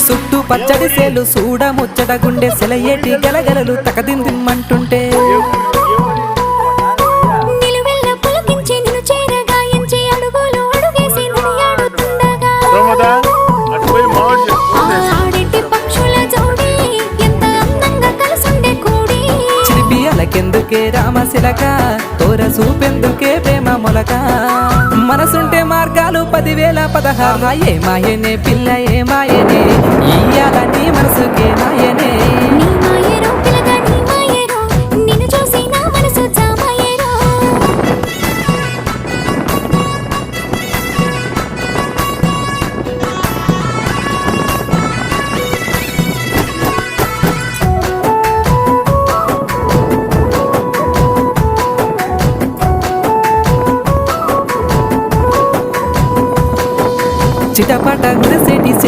చుట్టూ పచ్చడి సేలు చూడ ముచ్చట గుండె సెలయేటి గలగలలు తకదిందిమ్మంటుంటే చిరిపియలకెందుకే రామశిలక తోర చూపెందుకే ప్రేమ మొలక మనసుంటే మార్గాలు 10,000 16 ఏ మాయనే పిల్ల ఏ మాయ